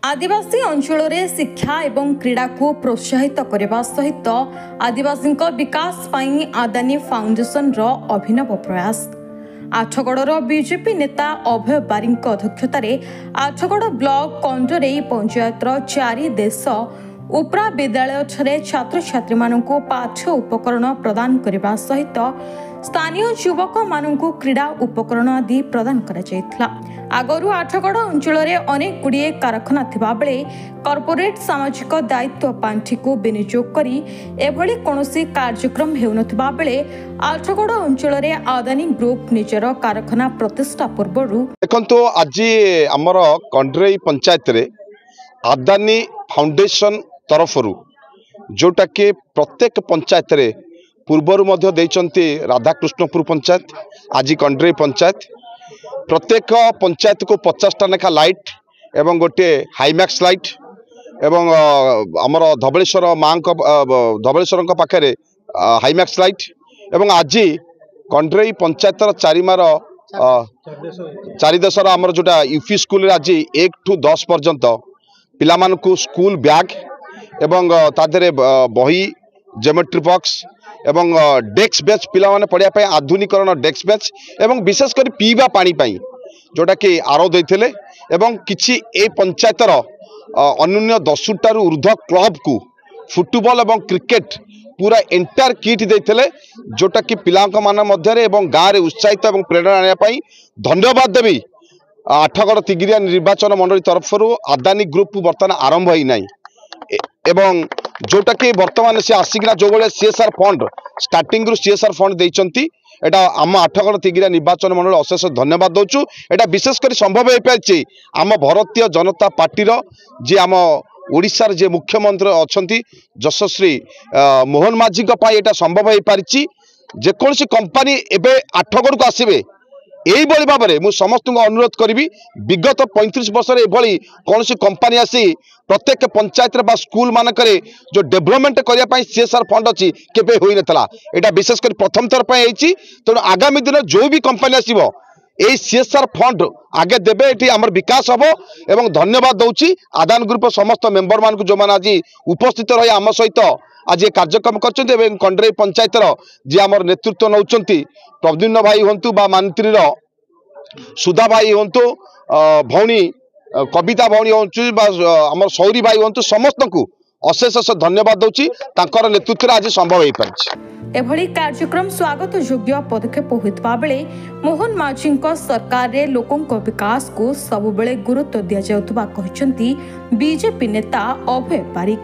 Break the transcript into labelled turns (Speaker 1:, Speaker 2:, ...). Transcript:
Speaker 1: आदिवासी अंचल में शिक्षा एवं क्रीड़ा को प्रोत्साहित करने सहित आदिवासी विकास पाई आदानी फाउंडेशन रो अभिनव प्रयास। आठगड़र बीजेपी नेता अभय बारी अध्यक्षतार आठगड़ ब्लॉक कंजरेई पंचायत 4 देश उपरा विद्यालय छात्र छात्री मानू पाठ्य उपकरण प्रदान करने सहित स्थानीय युवक मानू क्रीड़ा उपकरण आदि प्रदान करा। आगरू आठगड़ अंचल में अनेक गुड़िए कारखाना थिबा बेले कॉर्पोरेट सामाजिक दायित्व पांठी को विनियोग करी एभली कौनसी कार्यक्रम हेउनथिबा बेले आठगड़ अंचल में आदानी ग्रुप निजर कारखाना प्रतिष्ठा पूर्व
Speaker 2: देखो आज आमर कंडरेई पंचायत रे आदानी फाउंडेशन तरफ जोटा कि प्रत्येक पंचायत रे पूर्वर मध्य देइचंती राधाकृष्णपुर पंचायत आज कंडरेई पंचायत प्रत्येक पंचायत को 50टा लेखा लाइट एवं गोटे हाईमैक्स लाइट एवं आमर धबलेश्वर माँ धबलेश्वर पाखे हाईमैक्स लाइट एवं आज कंडरेई पंचायत चारिमार 4 देशर आमर जोटा यूपी स्कूल आज 1 टू 10 पर्यंत पिला मानकु स्कूल बैग एवं तादरे बही ज्योमेट्री बॉक्स एवं डेस्क बेंच पिला माने पढ़िया पे आधुनिकरण डेस्क बेंच एवं विशेषकर पीवा पानी पाई जोटा कि आरो देथिले एवं किछि ए पंचायतर अन्य 10टा रु ऊर्ध्व क्लब को फुटबॉल एवं क्रिकेट पूरा एंटायर किट देथिले जोटा कि पिलांक मान मध्यरे एवं गाँव रे उत्साहित एवं प्रेरणा आनिया पाई धन्यवाद देवी। आठगड़ तिगिरिया निर्वाचन मंडली तरफ आदानी ग्रुप बर्तमान आरंभ ही नहीं एवं जोटा कि बर्तमान से आसिकना जो भाई सीएसआर फंड स्टार्टिंग रु सीएसआर फंड देइचंती एटा आम आठगड़ तिगिरिया निर्वाचन मंडल अशेष धन्यवाद दौचु। एटा विशेषकर संभव हो पारे आम भारतीय जनता पार्टी जी आम ओडिशार जे मुख्यमंत्री अच्छा यशस्वी मोहन माझी एटा संभव हो पारी जेकोसी कंपनी एबे आठगड़ को आसबे यही भाव में मुझे समस्त अनुरोध करी विगत 35 वर्ष कौन सी कंपनी आसी प्रत्येक पंचायत स्कूल मानक जो डेवलपमेंट करने सीएसआर फंड अच्छी केवे हो नाला यहाँ विशेषकर प्रथम थर पर तेणु आगामी दिन जो भी कंपनी आसो यही सीएसआर फंड आगे देवे ये आम विकास हम एवं धन्यवाद दौची आदान ग्रुप समस्त मेंबर मान जो मैंने आज उपस्थित रही आम सहित आज ये कार्यक्रम कर कंडरेई पंचायतर जी आम नेतृत्व नौ प्रद्युम्न भाई हूँ बा मंत्री सुधा भाई हूँ भौणी कविता भौणी हूँ आम सौरी भाई हूँ समस्त को अशेष अशेष धन्यवाद दूची तांकर नेतृत्व आज संभव हो पारे।
Speaker 1: एभली कार्यक्रम स्वागत योग्य पदक्षेप होता बेले मोहन माझी सरकार रे लोकों विकास को सबुबले गुरुत्व दि जाउतबा कहचंती बीजेपी नेता अभय बारिक।